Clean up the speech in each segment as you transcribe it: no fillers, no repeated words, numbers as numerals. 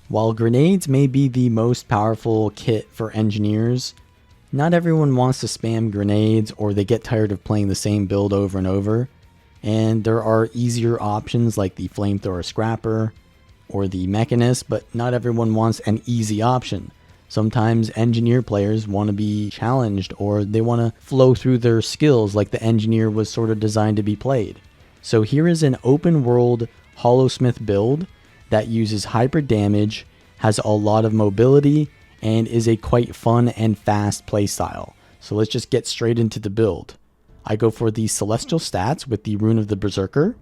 While grenades may be the most powerful kit for engineers, not everyone wants to spam grenades or they get tired of playing the same build over and over. And there are easier options like the flamethrower scrapper or the mechanist, but not everyone wants an easy option. Sometimes engineer players want to be challenged or they want to flow through their skills like the engineer was sort of designed to be played. So here is an open world Holosmith build that uses hybrid damage, has a lot of mobility, and is a quite fun and fast playstyle. So let's just get straight into the build. I go for the Celestial stats with the Rune of the Berserker.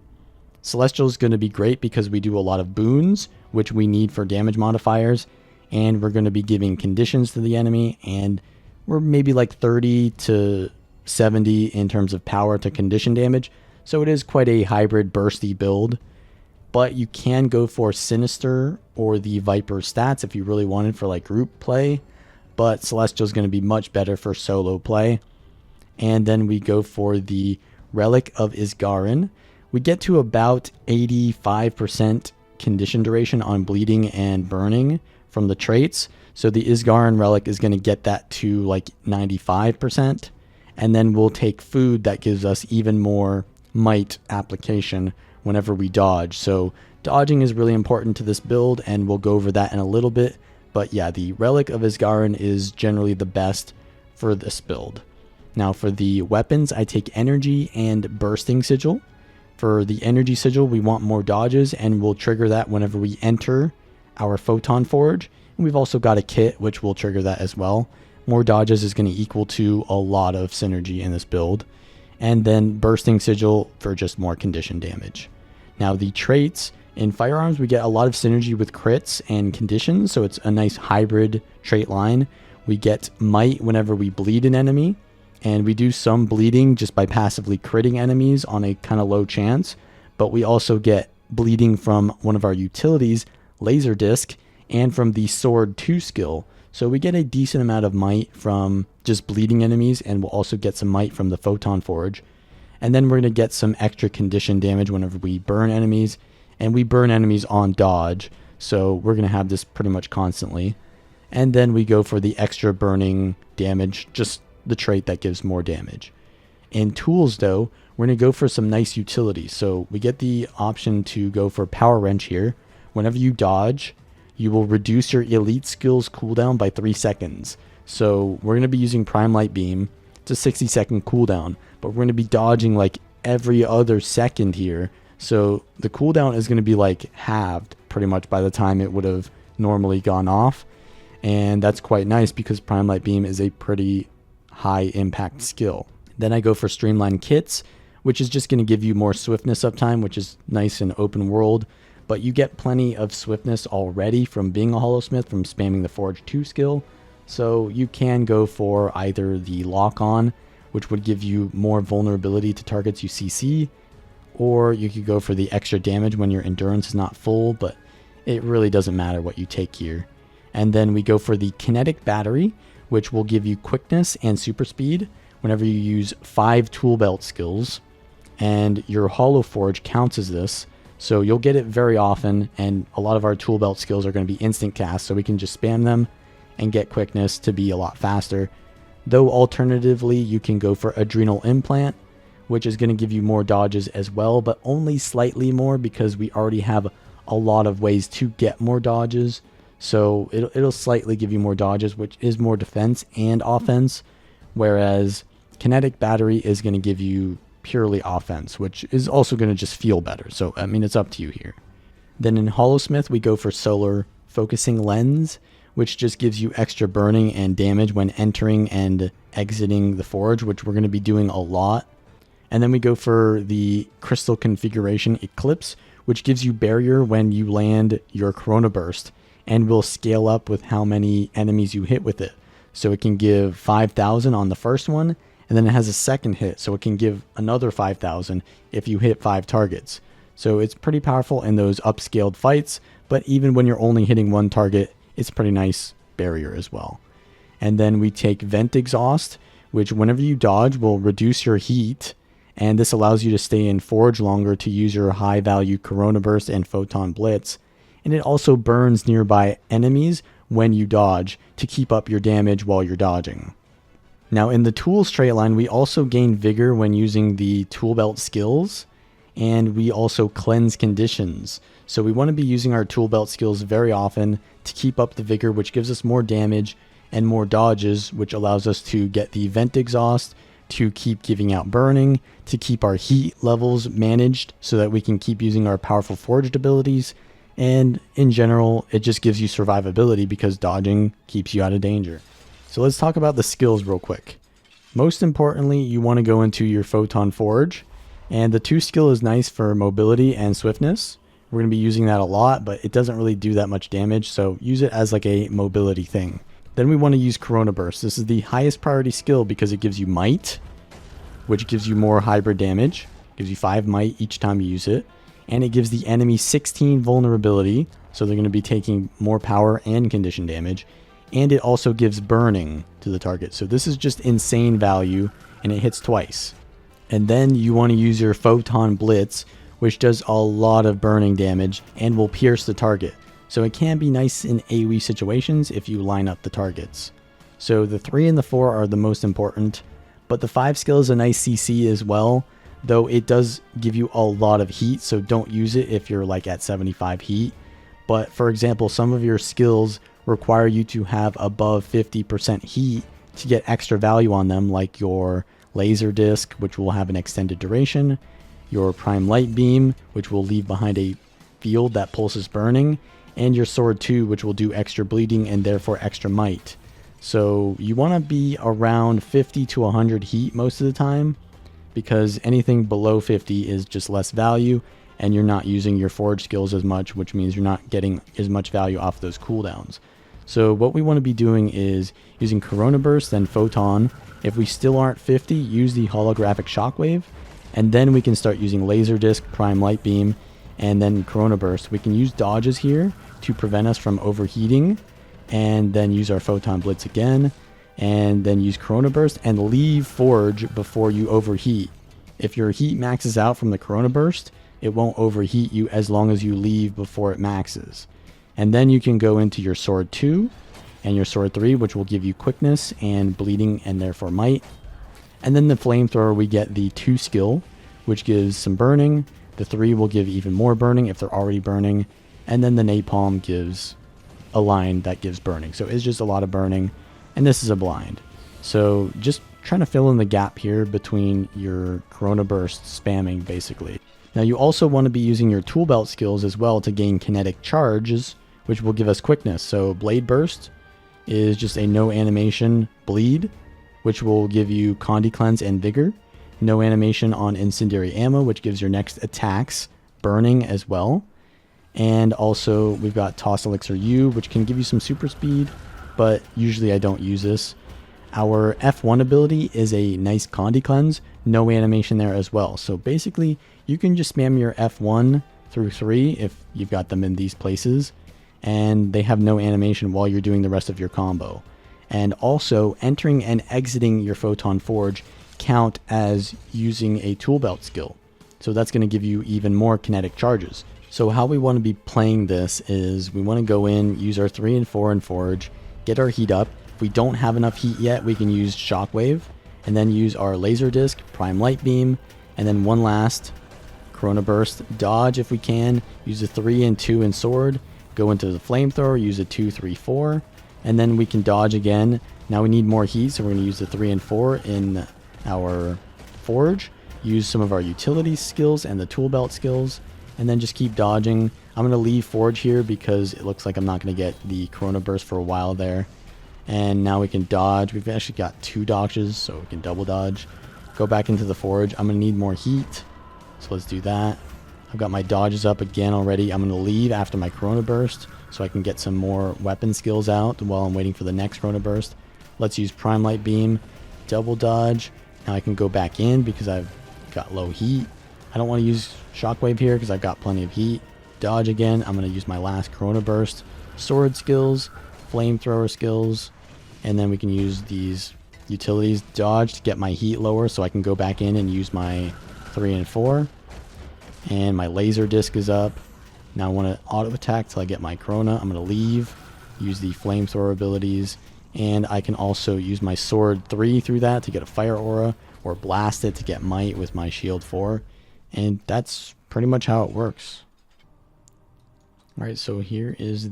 Celestial is going to be great because we do a lot of boons, which we need for damage modifiers, and we're going to be giving conditions to the enemy, and we're maybe like 30 to 70 in terms of power to condition damage. So it is quite a hybrid bursty build. But you can go for Sinister or the Viper stats if you really wanted for like group play. But Celestial is going to be much better for solo play. And then we go for the Relic of Isgarin. We get to about 85% condition duration on bleeding and burning from the traits. So the Isgarin Relic is going to get that to like 95%. And then we'll take food that gives us even more might application whenever we dodge. So dodging is really important to this build, and we'll go over that in a little bit. But yeah, the Relic of Isgarin is generally the best for this build. Now for the weapons, I take Energy and Bursting Sigil. For the Energy Sigil, we want more dodges, and we'll trigger that whenever we enter our Photon Forge. And we've also got a kit, which will trigger that as well. More dodges is going to equal to a lot of synergy in this build. And then Bursting Sigil for just more condition damage. Now the traits, in firearms we get a lot of synergy with crits and conditions, so it's a nice hybrid trait line. We get Might whenever we bleed an enemy, and we do some bleeding just by passively critting enemies on a kind of low chance, but we also get bleeding from one of our utilities, Laser Disc, and from the Sword 2 skill. So we get a decent amount of might from just bleeding enemies, and we'll also get some might from the Photon Forge. And then we're going to get some extra condition damage whenever we burn enemies, and we burn enemies on dodge. So we're going to have this pretty much constantly. And then we go for the extra burning damage, just the trait that gives more damage. In tools though, we're going to go for some nice utility. So we get the option to go for Power Wrench here. Whenever you dodge, you will reduce your elite skills cooldown by 3 seconds. So we're going to be using Prime Light Beam. It's a 60-second cooldown, but we're going to be dodging like every other second here. So the cooldown is going to be like halved pretty much by the time it would have normally gone off. And that's quite nice because Prime Light Beam is a pretty high impact skill. Then I go for Streamline Kits, which is just going to give you more swiftness uptime, which is nice in open world. But you get plenty of swiftness already from being a Holosmith, from spamming the Forge 2 skill. So you can go for either the Lock On, which would give you more vulnerability to targets you CC, or you could go for the extra damage when your endurance is not full, but it really doesn't matter what you take here. And then we go for the Kinetic Battery, which will give you quickness and super speed whenever you use 5 tool belt skills, and your Holo Forge counts as this. So you'll get it very often, and a lot of our tool belt skills are going to be instant cast, so we can just spam them and get quickness to be a lot faster. Though alternatively, you can go for Adrenal Implant, which is going to give you more dodges as well, but only slightly more because we already have a lot of ways to get more dodges. So it'll slightly give you more dodges, which is more defense and offense, whereas Kinetic Battery is going to give you purely offense, which is also going to just feel better. So, I mean, it's up to you here. Then in Holosmith, we go for Solar Focusing Lens, which just gives you extra burning and damage when entering and exiting the forge, which we're going to be doing a lot. And then we go for the Crystal Configuration Eclipse, which gives you barrier when you land your Corona Burst, and will scale up with how many enemies you hit with it. So it can give 5,000 on the first one, and then it has a second hit, so it can give another 5,000 if you hit 5 targets. So it's pretty powerful in those upscaled fights, but even when you're only hitting one target, it's a pretty nice barrier as well. And then we take Vent Exhaust, which whenever you dodge will reduce your heat, and this allows you to stay in Forge longer to use your high value Corona Burst and Photon Blitz. and it also burns nearby enemies when you dodge to keep up your damage while you're dodging. Now in the tools trait line, we also gain vigor when using the tool belt skills, and we also cleanse conditions. So we want to be using our tool belt skills very often to keep up the vigor, which gives us more damage and more dodges, which allows us to get the vent exhaust, to keep giving out burning, to keep our heat levels managed so that we can keep using our powerful forged abilities. And in general, it just gives you survivability because dodging keeps you out of danger. So let's talk about the skills real quick. Most importantly, you want to go into your Photon Forge, and the 2 skill is nice for mobility and swiftness. We're going to be using that a lot, but it doesn't really do that much damage, so use it as like a mobility thing. Then we want to use Corona Burst. This is the highest priority skill because it gives you might, which gives you more hybrid damage. Gives you 5 might each time you use it. And it gives the enemy 16 vulnerability, so they're going to be taking more power and condition damage. And it also gives burning to the target. So this is just insane value, and it hits twice. And then you want to use your Photon Blitz, which does a lot of burning damage and will pierce the target. So it can be nice in AoE situations if you line up the targets. So the 3 and the 4 are the most important, but the 5 skill is a nice CC as well, though it does give you a lot of heat, so don't use it if you're like at 75 heat. But for example, some of your skills require you to have above 50% heat to get extra value on them, like your laser disc, which will have an extended duration, your prime light beam, which will leave behind a field that pulses burning, and your sword 2, which will do extra bleeding and therefore extra might. So you want to be around 50 to 100 heat most of the time, because anything below 50 is just less value, and you're not using your forge skills as much, which means you're not getting as much value off those cooldowns. So what we want to be doing is using Corona Burst, then Photon. If we still aren't 50, use the holographic shockwave, and then we can start using laser disc, prime light beam, and then Corona Burst. We can use dodges here to prevent us from overheating, and then use our Photon Blitz again, and then use Corona Burst and leave Forge before you overheat. If your heat maxes out from the Corona Burst, it won't overheat you as long as you leave before it maxes. And then you can go into your Sword 2 and your Sword 3, which will give you quickness and bleeding and therefore might. And then the Flamethrower, we get the 2 skill, which gives some burning. The 3 will give even more burning if they're already burning. And then the Napalm gives a line that gives burning. So it's just a lot of burning. And this is a blind. So just trying to fill in the gap here between your Corona Burst spamming, basically. Now you also want to be using your tool belt skills as well to gain kinetic charges, which will give us quickness. So Blade Burst is just a no animation bleed, which will give you Condi Cleanse and Vigor. No animation on Incendiary Ammo, which gives your next attacks burning as well. And also we've got Toss Elixir U, which can give you some super speed, but usually I don't use this. Our F1 ability is a nice Condi Cleanse, no animation there as well. So basically you can just spam your F1 through 3 if you've got them in these places, and they have no animation while you're doing the rest of your combo. And also entering and exiting your Photon Forge count as using a tool belt skill. So that's going to give you even more kinetic charges. So how we want to be playing this is we want to go in, use our 3 and 4 in Forge, get our heat up. If we don't have enough heat yet, we can use Shockwave, and then use our Laser Disc, Prime Light Beam, and then one last Corona Burst, dodge if we can, use a 3 and 2 in Sword, go into the Flamethrower, use a 2, 3, 4, and then we can dodge again. Now we need more heat, so we're going to use the 3 and 4 in our Forge, use some of our utility skills and the tool belt skills, and then just keep dodging. I'm going to leave Forge here because it looks like I'm not going to get the Corona Burst for a while there. And now we can dodge. We've actually got 2 dodges, so we can double dodge. Go back into the Forge. I'm going to need more heat, so let's do that. I've got my dodges up again already. I'm going to leave after my Corona Burst so I can get some more weapon skills out while I'm waiting for the next Corona Burst. Let's use Prime Light Beam, double dodge. Now I can go back in because I've got low heat. I don't want to use Shockwave here because I've got plenty of heat. Dodge again. I'm going to use my last Corona Burst. Sword skills, Flamethrower skills, and then we can use these utilities. Dodge to get my heat lower so I can go back in and use my 3 and 4. And my Laser Disc is up. Now I want to auto attack till I get my Corona. I'm going to leave, use the flamethrower abilities, and I can also use my sword 3 through that to get a fire aura, or blast it to get might with my shield 4. And that's pretty much how it works. Alright, so here is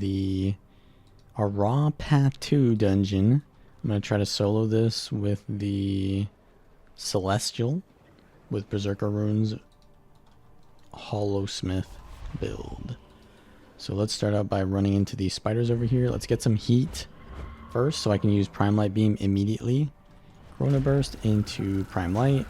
our Raw Path 2 dungeon. I'm going to try to solo this with the Celestial, with Berserker Runes Holosmith build. So let's start out by running into these spiders over here. Let's get some heat first so I can use Prime Light Beam immediately. Corona Burst into Prime Light.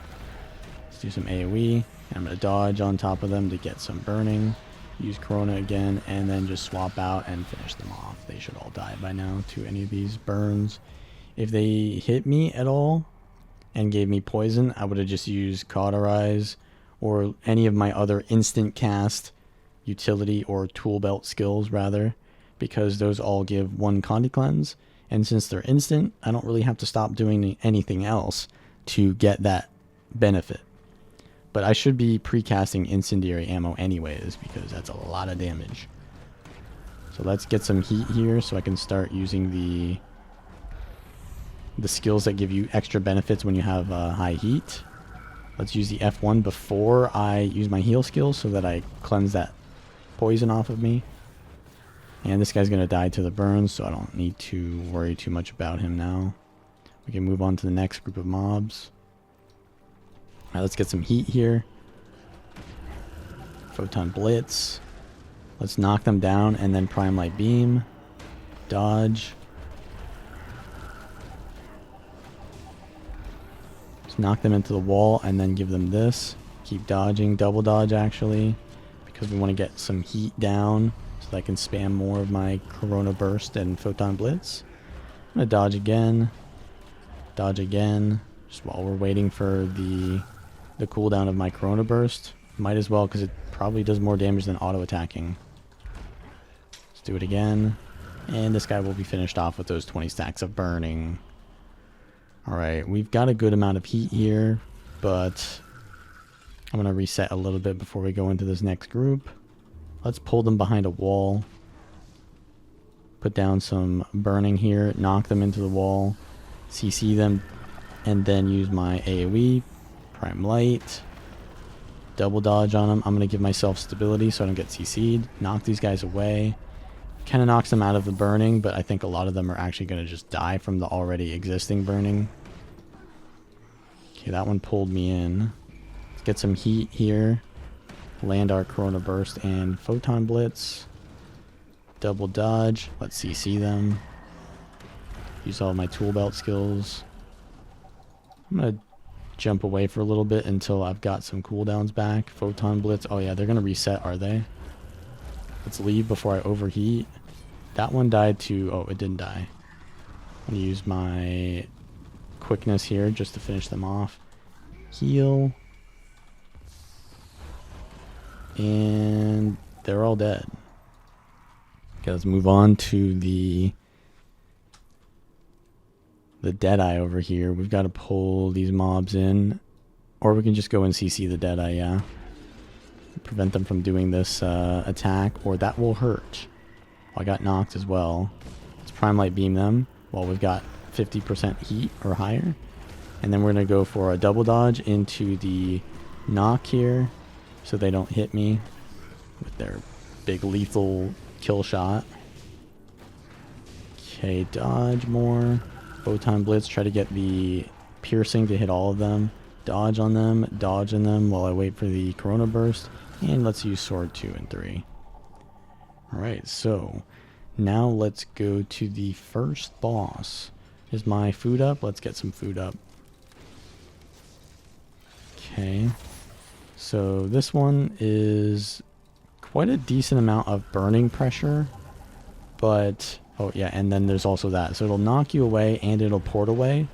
Let's do some AoE. And I'm going to dodge on top of them to get some burning. Use Corona again, and then just swap out and finish them off. They should all die by now to any of these burns. If they hit me at all and gave me poison, I would have just used Cauterize or any of my other instant cast utility or tool belt skills rather, because those all give 1 Condi cleanse, and since they're instant, I don't really have to stop doing anything else to get that benefit. But I should be pre-casting incendiary ammo anyways, because that's a lot of damage. So let's get some heat here so I can start using the skills that give you extra benefits when you have high heat. Let's use the F1 before I use my heal skills so that I cleanse that poison off of me. And this guy's going to die to the burns, so I don't need to worry too much about him now. We can move on to the next group of mobs. Alright, let's get some heat here. Photon Blitz. Let's knock them down and then Prime Light Beam. Dodge. Let's knock them into the wall and then give them this. Keep dodging, double dodge actually, because we want to get some heat down so that I can spam more of my Corona Burst and Photon Blitz. I'm going to dodge again. Dodge again. Just while we're waiting for the cooldown of my Corona Burst. Might as well, because it probably does more damage than auto attacking. Let's do it again. And this guy will be finished off with those 20 stacks of burning. Alright, we've got a good amount of heat here, but I'm going to reset a little bit before we go into this next group. Let's pull them behind a wall. Put down some burning here, knock them into the wall, CC them, and then use my AoE, Prime Light, double dodge on them. I'm going to give myself stability so I don't get CC'd. Knock these guys away. Kind of knocks them out of the burning, but I think a lot of them are actually going to just die from the already existing burning. Okay, that one pulled me in. Let's get some heat here. Land our Corona Burst and Photon Blitz. Double dodge. Let's CC them. Use all my tool belt skills. I'm going to jump away for a little bit until I've got some cooldowns back. Photon Blitz. Oh yeah, they're going to reset, are they? Let's leave before I overheat. That one died to... Oh, it didn't die. I'm going to use my quickness here just to finish them off. Heal. And they're all dead. Okay, let's move on to the Deadeye over here. We've got to pull these mobs in. Or we can just go and CC the Deadeye, yeah. Prevent them from doing this attack, or that will hurt. Oh, I got knocked as well. Let's Prime Light Beam them while we've got 50% heat or higher. And then we're going to go for a double dodge into the knock here so they don't hit me with their big lethal kill shot. Okay, dodge more. Photon Blitz, try to get the piercing to hit all of them. Dodge on them, dodge on them while I wait for the Corona Burst. And let's use Sword 2 and 3. Alright, so now let's go to the first boss. Is my food up? Let's get some food up. Okay. So this one is quite a decent amount of burning pressure. But, oh yeah, and then there's also that. So it'll knock you away and it'll port away,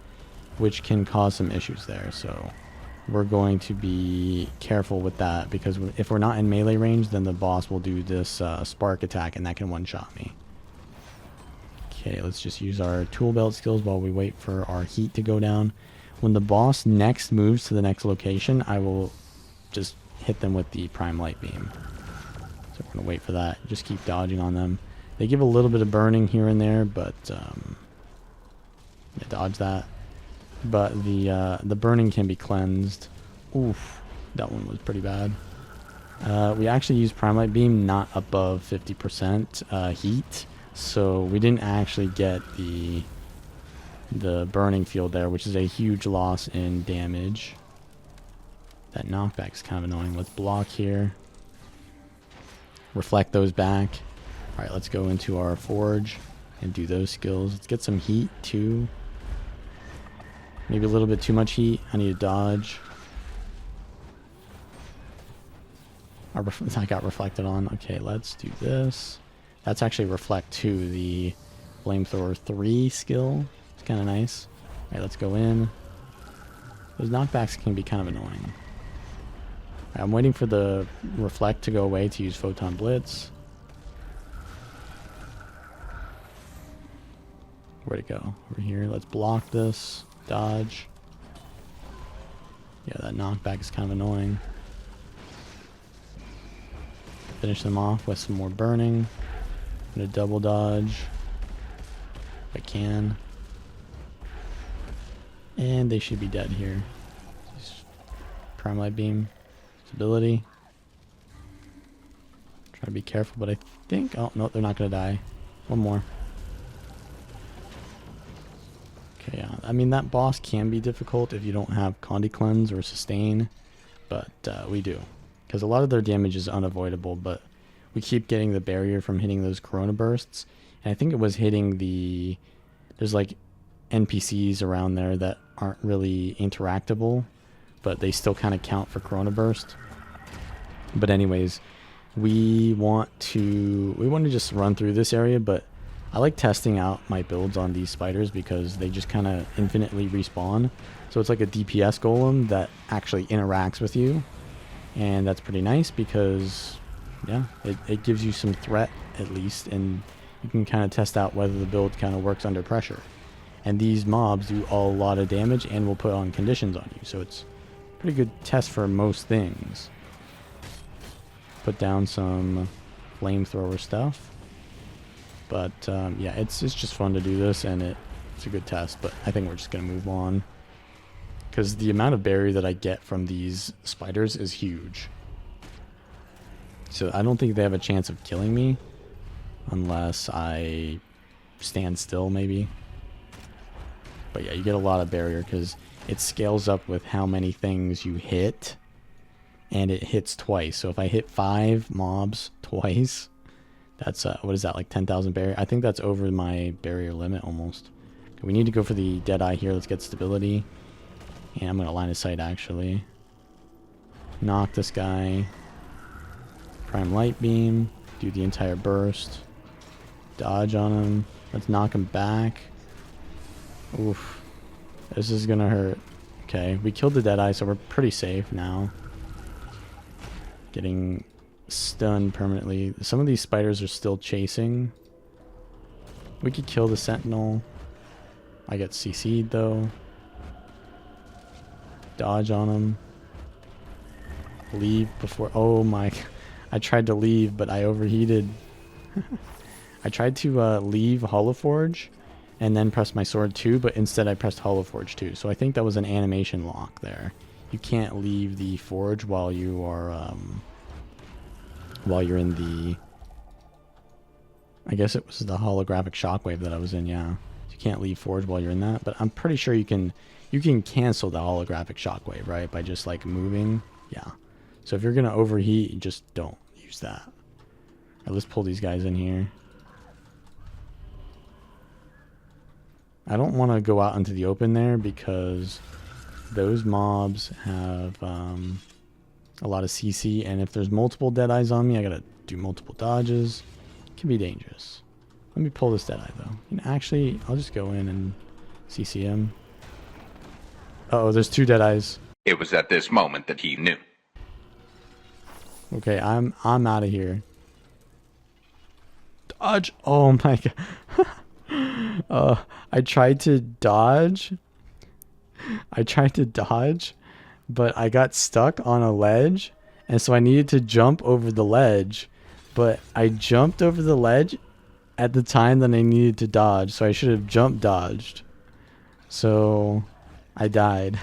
which can cause some issues there. So we're going to be careful with that, because if we're not in melee range, then the boss will do this spark attack, and that can one-shot me. Okay, let's just use our tool belt skills while we wait for our heat to go down. When the boss next moves to the next location, I will just hit them with the Prime Light Beam. So So we're going to wait for that. Just keep dodging on them. They give a little bit of burning here and there, but yeah, dodge that. But the burning can be cleansed. Oof, that one was pretty bad. We actually used Prime Light Beam not above 50% heat, so we didn't actually get the burning field there, which is a huge loss in damage. That knockback is kind of annoying. Let's block here. Reflect those back. Alright, let's go into our forge and do those skills. Let's get some heat too. Maybe a little bit too much heat. I need to dodge. I got reflected on. Okay, let's do this. That's actually reflect 2, the flamethrower 3 skill. It's kind of nice. Alright, let's go in. Those knockbacks can be kind of annoying. Right, I'm waiting for the reflect to go away to use Photon Blitz. Where'd it go? Over here. Let's block this. Dodge. Yeah, that knockback is kind of annoying. Finish them off with some more burning. I'm gonna double dodge if I can. And they should be dead here. Just Prime Light Beam. Stability. Try to be careful, but I think... Oh, no, they're not gonna die. One more. Okay, yeah. I mean, that boss can be difficult if you don't have Condi Cleanse or Sustain, but we do. Because a lot of their damage is unavoidable, but we keep getting the barrier from hitting those Corona Bursts. And I think it was hitting the... There's like NPCs around there that aren't really interactable, but they still kind of count for Corona Burst. But anyways, we want to just run through this area, but I like testing out my builds on these spiders because they just kind of infinitely respawn. So it's like a DPS golem that actually interacts with you. And that's pretty nice because, yeah, it gives you some threat at least, and you can kind of test out whether the build kind of works under pressure. And these mobs do a lot of damage and will put on conditions on you, so it's a pretty good test for most things. Put down some flamethrower stuff. But, yeah, it's just fun to do this, and it's a good test, but I think we're just going to move on. Because the amount of barrier that I get from these spiders is huge. So I don't think they have a chance of killing me. Unless I stand still, maybe. But yeah, you get a lot of barrier because it scales up with how many things you hit. And it hits twice. So if I hit 5 mobs twice, that's, what is that, like 10,000 barrier? I think that's over my barrier limit almost. Okay, we need to go for the Deadeye here. Let's get stability. And I'm going to line of sight, actually. Knock this guy. Prime Light Beam. Do the entire burst. Dodge on him. Let's knock him back. Oof. This is going to hurt. Okay, we killed the Deadeye, so we're pretty safe now. Getting stunned permanently. Some of these spiders are still chasing. We could kill the Sentinel. I get CC'd, though. Dodge on him. Leave before... Oh my... I tried to leave, but I overheated. I tried to leave Holoforge and then press my sword 2, but instead I pressed Holoforge 2. So I think that was an animation lock there. You can't leave the forge while you are... while you're in the... I guess it was the holographic shockwave that I was in, yeah. You can't leave forge while you're in that, but I'm pretty sure you can cancel the holographic shockwave, right? By just like moving. Yeah. So if you're going to overheat, just don't use that. All right, let's pull these guys in here. I don't want to go out into the open there because those mobs have a lot of CC, and if there's multiple Deadeyes on me, I got to do multiple dodges. It can be dangerous. Let me pull this Deadeye though. And actually, I'll just go in and CC him. Uh-oh, there's 2 Deadeyes. It was at this moment that he knew. Okay, I'm out of here. Dodge! Oh my god. I tried to dodge. But I got stuck on a ledge, and so I needed to jump over the ledge, But I jumped over the ledge at the time that I needed to dodge, so I should have jump dodged. So I died.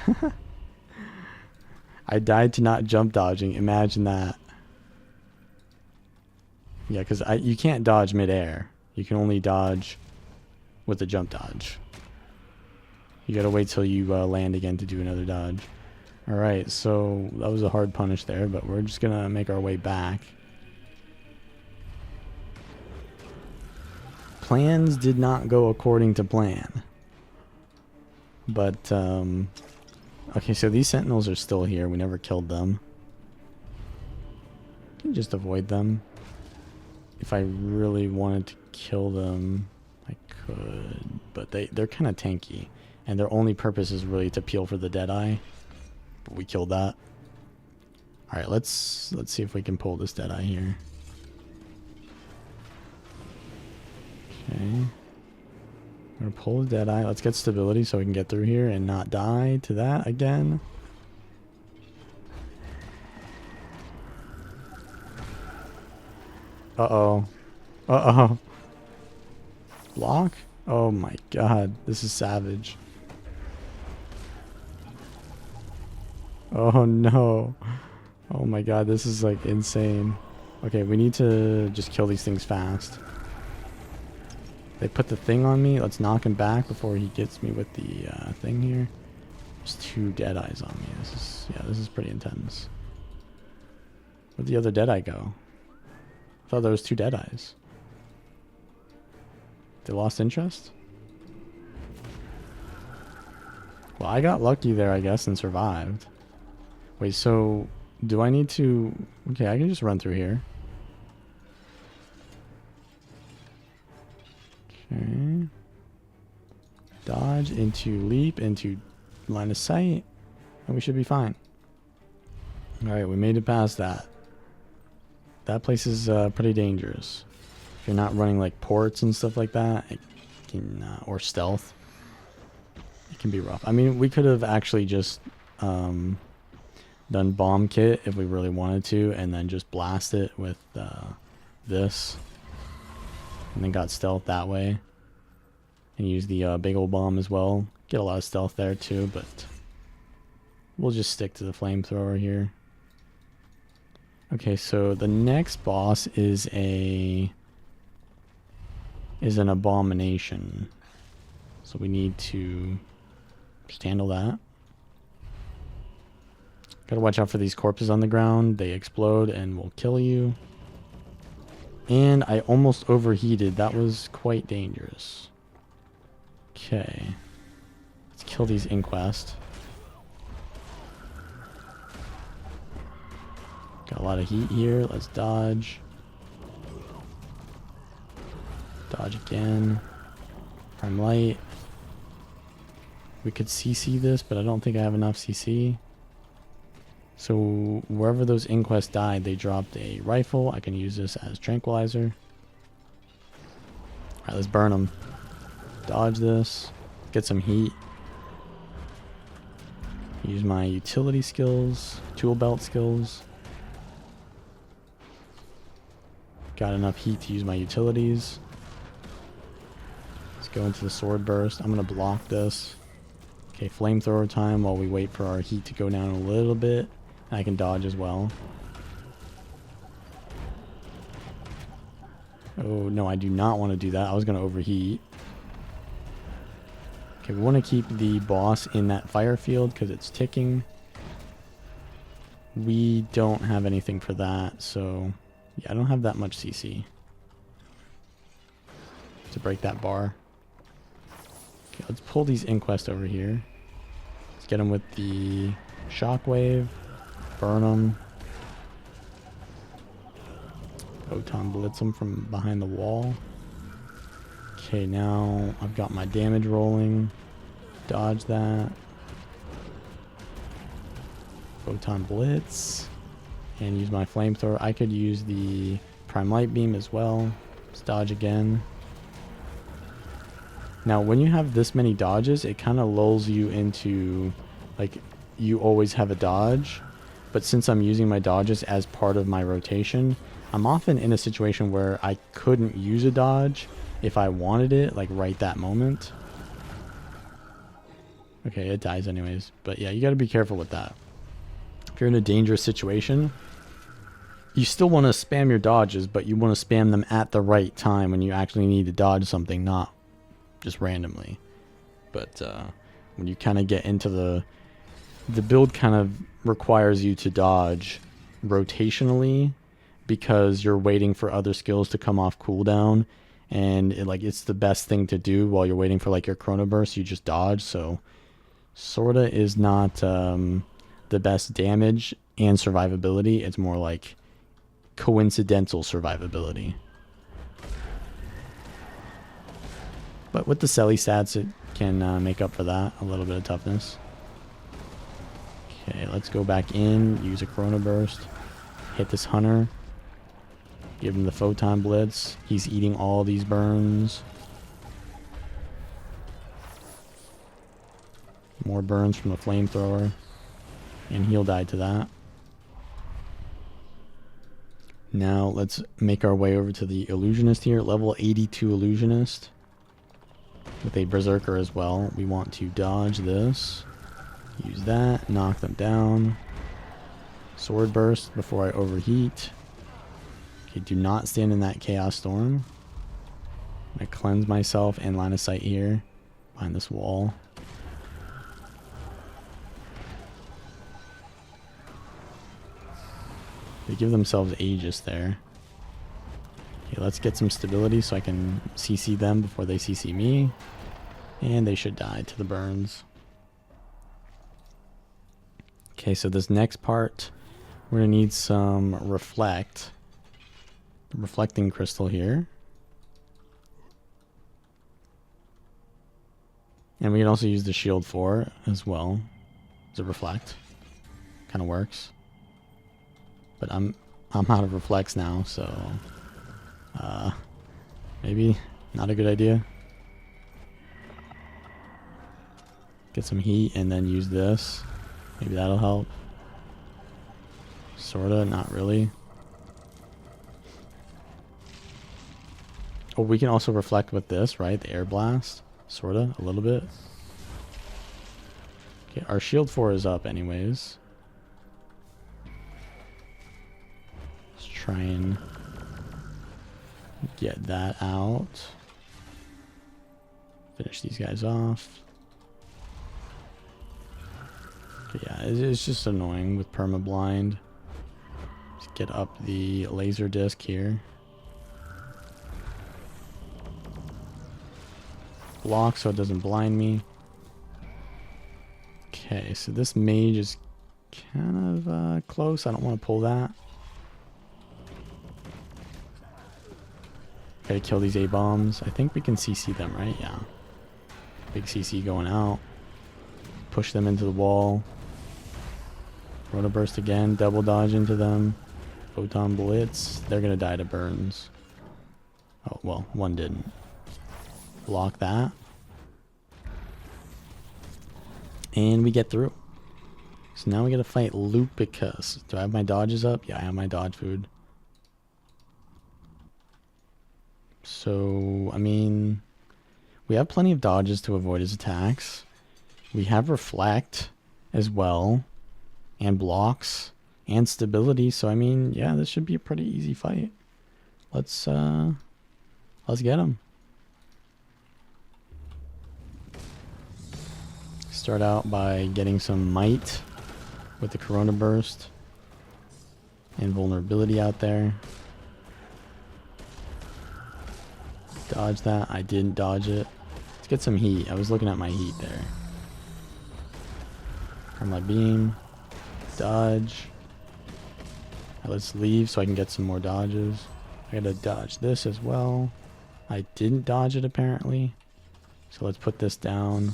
I died to not jump dodging. Imagine that. Yeah, because you can't dodge midair. You can only dodge with a jump dodge. You gotta wait till you land again to do another dodge. Alright, so that was a hard punish there, but we're just gonna make our way back. Plans did not go according to plan. But, okay, so these sentinels are still here. We never killed them. You can just avoid them. If I really wanted to kill them, I could. But they're kind of tanky. And their only purpose is really to peel for the Deadeye. But we killed that. Alright, let's see if we can pull this Deadeye here. Okay. I'm gonna pull the Deadeye. Let's get stability so we can get through here and not die to that again. Uh-oh. Uh-oh. Block? Oh my god. This is savage. Oh no. Oh my god, this is like insane. Okay, we need to just kill these things fast. They put the thing on me. Let's knock him back before he gets me with the thing here. There's 2 Deadeyes on me. This is pretty intense. Where'd the other Deadeye go? I thought there was 2 Deadeyes. They lost interest? Well, I got lucky there, I guess, and survived. Wait, so do I need to... Okay, I can just run through here. Okay. Dodge into leap into line of sight, and we should be fine. Alright, we made it past that. That place is pretty dangerous. If you're not running like ports and stuff like that, it can, or stealth, it can be rough. I mean, we could have actually just done bomb kit if we really wanted to, and then just blast it with this. And then got stealth that way. And use the big old bomb as well. Get a lot of stealth there too, but we'll just stick to the flamethrower here. Okay, so the next boss is an abomination. So we need to just handle that. Gotta watch out for these corpses on the ground. They explode and will kill you. And I almost overheated. That was quite dangerous. Okay. Let's kill these Inquest. Got a lot of heat here. Let's dodge. Dodge again. Prime light. We could CC this, but I don't think I have enough CC. So wherever those Inquest died, they dropped a rifle. I can use this as tranquilizer. Alright, let's burn them. Dodge this. Get some heat. Use my utility skills. Tool belt skills. Got enough heat to use my utilities. Let's go into the sword burst. I'm going to block this. Okay, flamethrower time while we wait for our heat to go down a little bit. I can dodge as well. Oh, no, I do not want to do that. I was going to overheat. Okay, we want to keep the boss in that fire field because it's ticking. We don't have anything for that, so... Yeah, I don't have that much CC to break that bar. Okay, let's pull these Inquest over here. Let's get them with the shockwave. Burn them. Photon blitz them from behind the wall. Okay, now I've got my damage rolling. Dodge that. Photon blitz. And use my flamethrower. I could use the prime light beam as well. Let's dodge again. Now, when you have this many dodges, it kind of lulls you into, like, you always have a dodge. But since I'm using my dodges as part of my rotation, I'm often in a situation where I couldn't use a dodge if I wanted it, like right that moment. Okay, it dies anyways. But yeah, you got to be careful with that. If you're in a dangerous situation, you still want to spam your dodges, but you want to spam them at the right time when you actually need to dodge something, not just randomly. But when you kind of get into the build kind of requires you to dodge rotationally because you're waiting for other skills to come off cooldown, and it's the best thing to do while you're waiting for like your chrono burst. You just dodge. So sorta is not the best damage and survivability. It's more like coincidental survivability. But with the Selly stats, it can make up for that. A little bit of toughness. Okay, let's go back in. Use a Chrono Burst. Hit this Hunter. Give him the Photon Blitz. He's eating all these burns. More burns from the Flamethrower. And he'll die to that. Now let's make our way over to the Illusionist here. Level 82 Illusionist. With a Berserker as well. We want to dodge this. Use that. Knock them down. Sword Burst before I overheat. Okay, do not stand in that Chaos Storm. I'm going to cleanse myself and line of sight here. Behind this wall. They give themselves Aegis there. Okay, let's get some stability so I can CC them before they CC me. And they should die to the burns. Okay, so this next part, we're going to need some Reflect. The reflecting crystal here. And we can also use the shield for it as well. As a reflect. Kind of works. But I'm out of reflects now, so maybe not a good idea. Get some heat and then use this. Maybe that'll help. Sorta, not really. Oh, we can also reflect with this, right? The air blast. Sorta, a little bit. Okay, our shield 4 is up anyways. Let's try and get that out. Finish these guys off. Okay, yeah, it's just annoying with permablind. Let's get up the laser disc here. Block so it doesn't blind me. Okay, so this mage is kind of close. I don't want to pull that. Okay, kill these A-bombs. I think we can CC them, right? Yeah. Big CC going out. Push them into the wall. Roto Burst again. Double dodge into them. Photon Blitz. They're going to die to burns. Oh, well, one didn't. Block that. And we get through. So now we gotta fight Lupicus. Do I have my dodges up? Yeah, I have my dodge food. So, I mean, we have plenty of dodges to avoid his attacks. We have Reflect as well. And blocks. And stability. So, I mean, yeah, this should be a pretty easy fight. Let's get him. Start out by getting some might with the Corona Burst and vulnerability out there. Dodge that. I didn't dodge it. Let's get some heat. I was looking at my heat there. Turn my beam. Dodge. Right, let's leave so I can get some more dodges. I gotta dodge this as well. I didn't dodge it apparently. So let's put this down.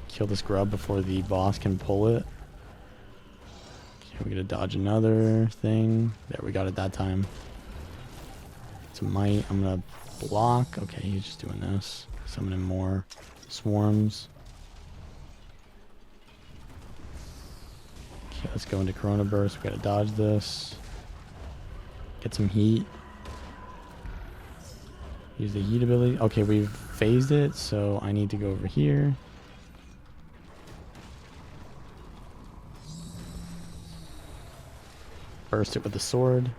Kill this grub before the boss can pull it. Okay, we're gonna dodge another thing. There, we got it that time. It's a might. I'm gonna block. Okay, he's just doing this. Summoning more swarms. Okay, let's go into Corona Burst. We gotta dodge this. Get some heat. Use the heat ability. Okay, we've phased it, so I need to go over here. Burst it with the sword.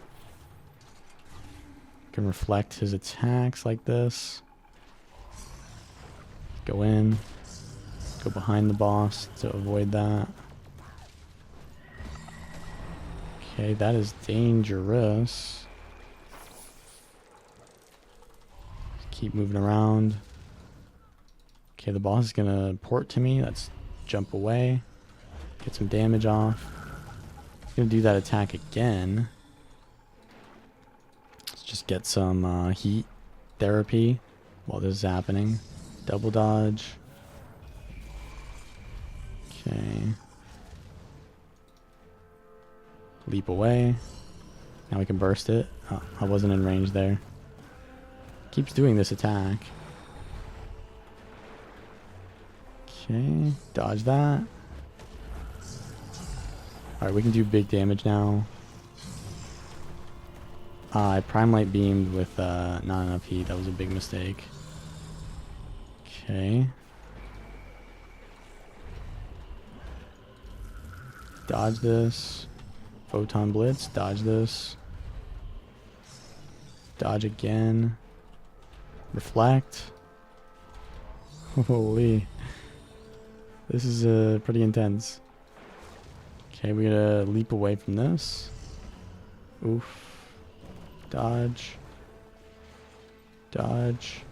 Can reflect his attacks like this. Go in. Go behind the boss to avoid that. Okay, that is dangerous. Keep moving around. Okay, the boss is gonna port to me. Let's jump away. Get some damage off. Gonna do that attack again. Let's just get some heat therapy while this is happening. Double dodge. Okay. Leap away. Now we can burst it. Oh, I wasn't in range there. Keeps doing this attack. Okay, dodge that. Alright, we can do big damage now. I Prime Light beamed with not enough heat. That was a big mistake. Okay. Dodge this. Photon Blitz. Dodge this. Dodge again. Reflect. Holy. This is pretty intense. Okay, we gotta leap away from this. Oof. Dodge. Dodge.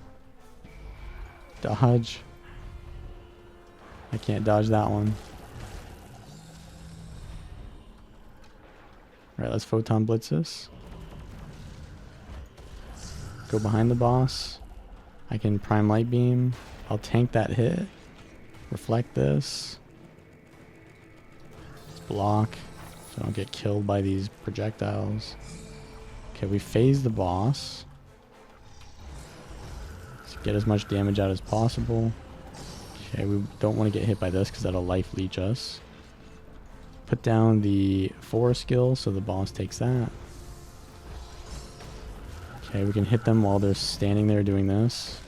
Dodge. I can't dodge that one. Alright, let's Photon Blitz this. Go behind the boss. I can Prime Light Beam. I'll tank that hit. Reflect this. Let's block so I don't get killed by these projectiles. Okay, we phase the boss. Let's get as much damage out as possible. Okay, we don't want to get hit by this because that'll life leech us. Put down the 4 skill so the boss takes that. Okay, we can hit them while they're standing there doing this.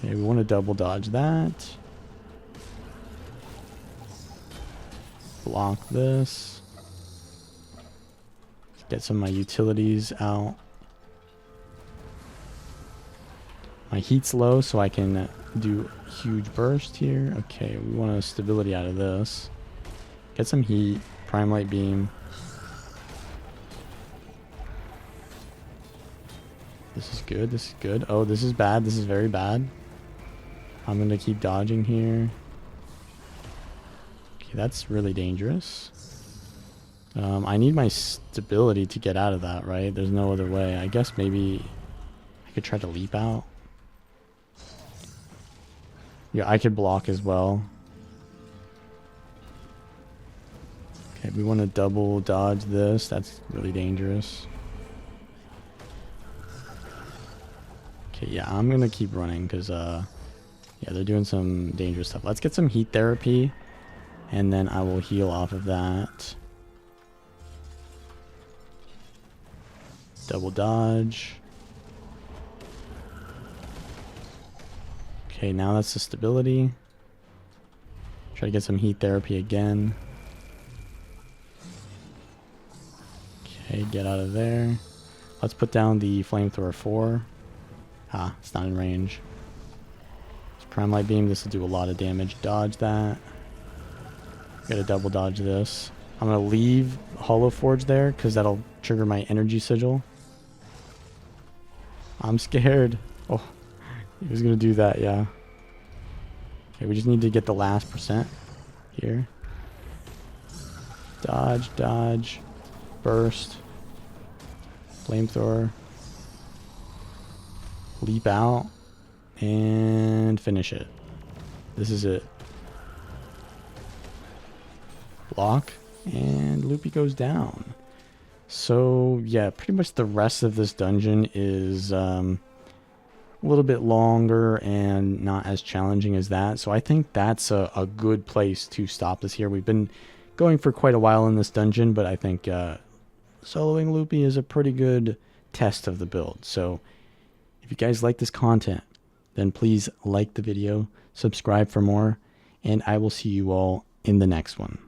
Okay, we want to double dodge that. Block this. Get some of my utilities out. My heat's low, so I can do huge burst here. Okay, we want a stability out of this. Get some heat. Prime Light Beam. This is good. This is good. Oh, this is bad. This is very bad. I'm going to keep dodging here. Okay, that's really dangerous. I need my stability to get out of that, right? There's no other way. I guess maybe I could try to leap out. Yeah, I could block as well. Okay, we want to double dodge this. That's really dangerous. Okay, yeah, I'm going to keep running because, yeah, they're doing some dangerous stuff. Let's get some heat therapy, and then I will heal off of that. Double dodge. Okay, now that's the stability. Try to get some heat therapy again. Okay, get out of there. Let's put down the flamethrower 4. Ah, it's not in range. It's Prime Light Beam. This will do a lot of damage. Dodge that. Gotta double dodge this. I'm gonna leave Holo Forge there because that'll trigger my energy sigil. I'm scared. Oh, he was gonna do that, yeah. Okay, we just need to get the last percent here. Dodge, dodge, burst, flamethrower, leap out, and finish it. This is it. Block, and Loopy goes down. So yeah, pretty much the rest of this dungeon is a little bit longer and not as challenging as that. So I think that's a good place to stop this here. We've been going for quite a while in this dungeon, but I think soloing Loopy is a pretty good test of the build. So if you guys like this content, then please like the video, subscribe for more, and I will see you all in the next one.